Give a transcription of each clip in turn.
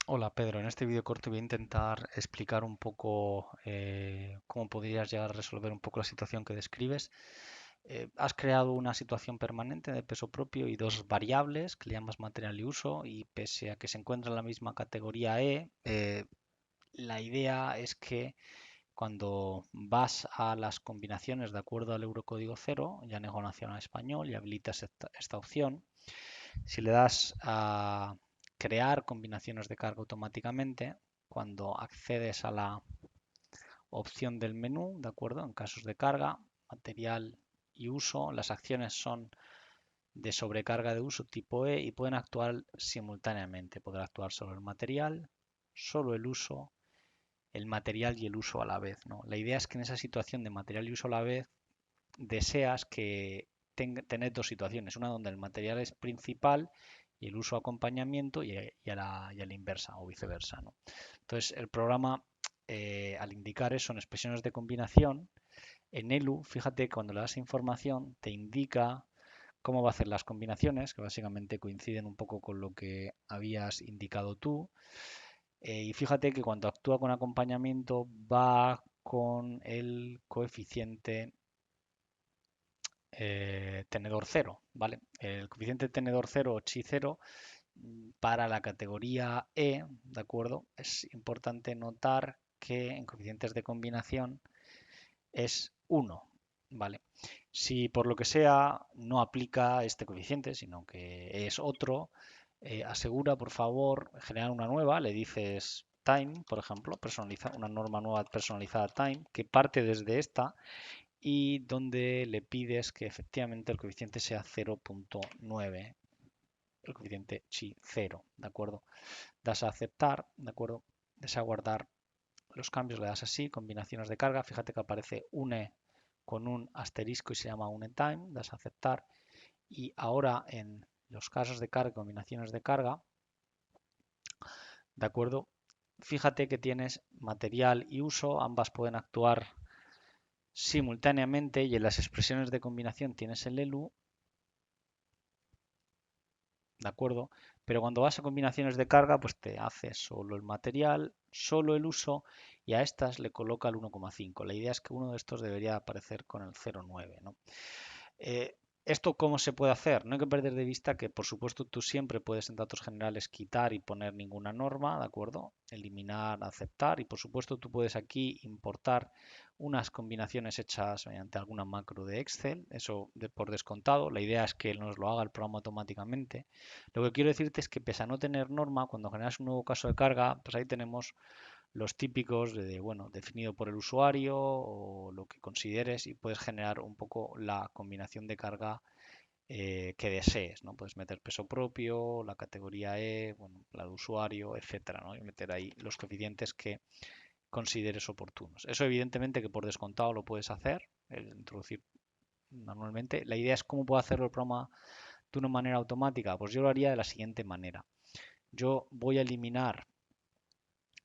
Hola Pedro, en este vídeo corto voy a intentar explicar un poco cómo podrías llegar a resolver un poco la situación que describes. Has creado una situación permanente de peso propio y dos variables que le llamas material y uso, y pese a que se encuentran en la misma categoría la idea es que cuando vas a las combinaciones de acuerdo al Eurocódigo cero, ya Llanego Nacional Español, y habilitas esta opción, si le das a crear combinaciones de carga automáticamente, cuando accedes a la opción del menú, ¿de acuerdo? En casos de carga, material y uso, las acciones son de sobrecarga de uso tipo E y pueden actuar simultáneamente. Podrá actuar solo el material, solo el uso, el material y el uso a la vez, ¿no? La idea es que en esa situación de material y uso a la vez deseas que tener dos situaciones, una donde el material es principal y el uso acompañamiento y a la inversa o viceversa, ¿no? Entonces el programa al indicar eso en expresiones de combinación, en ELU, fíjate que cuando le das información te indica cómo va a hacer las combinaciones, que básicamente coinciden un poco con lo que habías indicado tú. Y fíjate que cuando actúa con acompañamiento va con el coeficiente tenedor cero, ¿vale? El coeficiente tenedor cero o chi cero para la categoría E, ¿de acuerdo? Es importante notar que en coeficientes de combinación es uno, ¿vale? Si por lo que sea no aplica este coeficiente, sino que es otro, asegura por favor generar una nueva, le dices time, por ejemplo, personaliza una norma nueva personalizada time, que parte desde esta y donde le pides que efectivamente el coeficiente sea 0.9, el coeficiente chi 0, ¿de acuerdo? Das a aceptar, ¿de acuerdo? Desea guardar los cambios, le das así, combinaciones de carga, fíjate que aparece une con un asterisco y se llama uneTime, das a aceptar y ahora en los casos de carga, combinaciones de carga, ¿de acuerdo? Fíjate que tienes material y uso, ambas pueden actuar simultáneamente y en las expresiones de combinación tienes el ELU, ¿de acuerdo? Pero cuando vas a combinaciones de carga, pues te hace solo el material, solo el uso y a estas le coloca el 1,5. La idea es que uno de estos debería aparecer con el 0,9, ¿no? Eh, ¿Esto cómo se puede hacer? No hay que perder de vista que, por supuesto, tú siempre puedes en datos generales quitar y poner ninguna norma, ¿de acuerdo? Eliminar, aceptar y, por supuesto, tú puedes aquí importar unas combinaciones hechas mediante alguna macro de Excel, eso por descontado. La idea es que nos lo haga el programa automáticamente. Lo que quiero decirte es que, pese a no tener norma, cuando generas un nuevo caso de carga, pues ahí tenemos los típicos bueno, definido por el usuario o lo que consideres y puedes generar un poco la combinación de carga que desees, ¿no? Puedes meter peso propio, la categoría E, bueno, la de usuario, etcétera, ¿no? Y meter ahí los coeficientes que consideres oportunos. Eso evidentemente que por descontado lo puedes hacer, el introducir manualmente. La idea es cómo puedo hacerlo el programa de una manera automática. Pues yo lo haría de la siguiente manera. Yo voy a eliminar,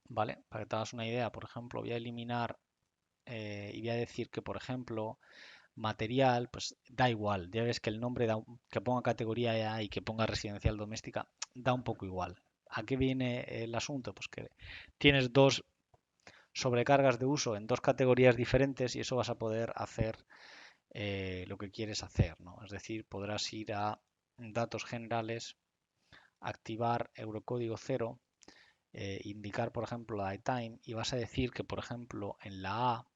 ¿vale? Para que te hagas una idea, por ejemplo, voy a eliminar y voy a decir que, por ejemplo, material, pues da igual. Ya ves que el nombre que ponga categoría E y que ponga residencial doméstica da un poco igual. ¿A qué viene el asunto? Pues que tienes dos sobrecargas de uso en dos categorías diferentes y eso vas a poder hacer lo que quieres hacer, ¿no? Es decir, podrás ir a datos generales, activar Eurocódigo cero, indicar, por ejemplo, la de time y vas a decir que, por ejemplo, en la A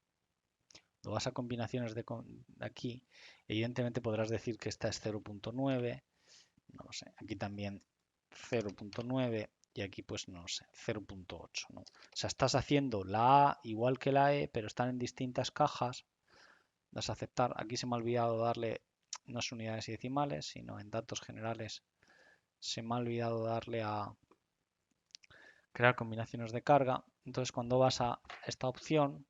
lo vas a combinaciones de aquí, evidentemente podrás decir que esta es 0.9, no lo sé, aquí también 0.9 y aquí pues no lo sé, 0.8, ¿no? O sea, estás haciendo la A igual que la E, pero están en distintas cajas, das a aceptar, aquí se me ha olvidado darle no es unidades y decimales, sino en datos generales se me ha olvidado darle a crear combinaciones de carga, entonces cuando vas a esta opción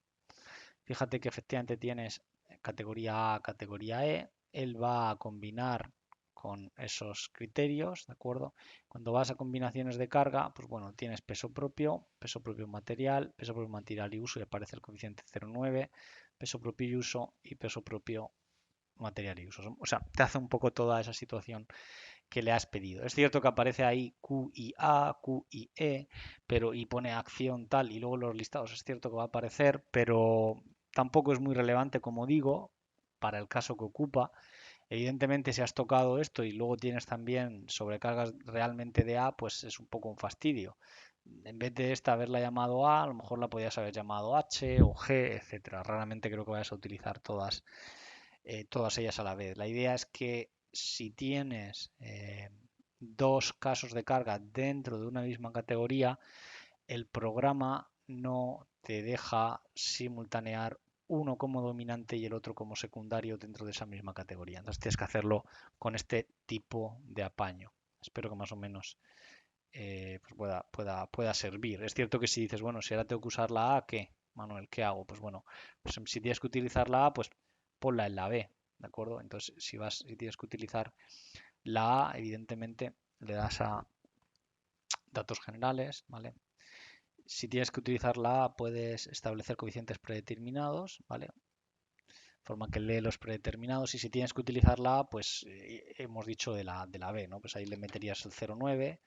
fíjate que efectivamente tienes categoría A, categoría E. Él va a combinar con esos criterios, ¿de acuerdo? Cuando vas a combinaciones de carga, pues bueno, tienes peso propio material y uso y aparece el coeficiente 0,9, peso propio y uso y peso propio material y uso. O sea, te hace un poco toda esa situación que le has pedido. Es cierto que aparece ahí Q y A, Q y E, pero y pone acción tal y luego los listados es cierto que va a aparecer, pero tampoco es muy relevante, como digo, para el caso que ocupa. Evidentemente, si has tocado esto y luego tienes también sobrecargas realmente de A, pues es un poco un fastidio. En vez de esta haberla llamado A lo mejor la podías haber llamado H o G, etcétera. Raramente creo que vayas a utilizar todas ellas a la vez. La idea es que si tienes dos casos de carga dentro de una misma categoría, el programa no te deja simultanear uno como dominante y el otro como secundario dentro de esa misma categoría. Entonces tienes que hacerlo con este tipo de apaño. Espero que más o menos pues pueda servir. Es cierto que si dices, bueno, si ahora tengo que usar la A, ¿qué? Manuel, ¿qué hago? Pues bueno, pues si tienes que utilizar la A, pues ponla en la B, ¿de acuerdo? Entonces, si tienes que utilizar la A, evidentemente le das a datos generales, ¿vale? Si tienes que utilizar la A, puedes establecer coeficientes predeterminados, ¿vale? De forma que lee los predeterminados. Y si tienes que utilizar la A, pues hemos dicho de la B, ¿no? Pues ahí le meterías el 0,9,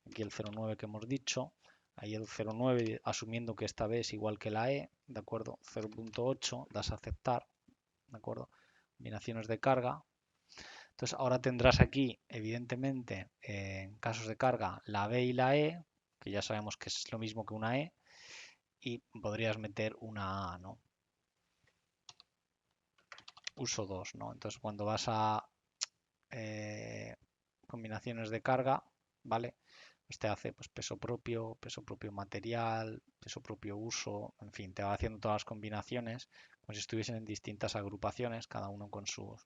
aquí el 0,9 que hemos dicho, ahí el 0,9 asumiendo que esta B es igual que la E, ¿de acuerdo? 0,8, das a aceptar, ¿de acuerdo? Combinaciones de carga. Entonces ahora tendrás aquí, evidentemente, en casos de carga, la B y la E, que ya sabemos que es lo mismo que una E, y podrías meter una A, ¿no? Uso 2, ¿no? Entonces cuando vas a combinaciones de carga, ¿vale? Pues te hace pues, peso propio material, peso propio uso, en fin, te va haciendo todas las combinaciones como si estuviesen en distintas agrupaciones, cada uno con sus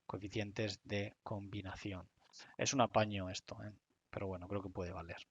coeficientes de combinación. Es un apaño esto, ¿eh? Pero bueno, creo que puede valer.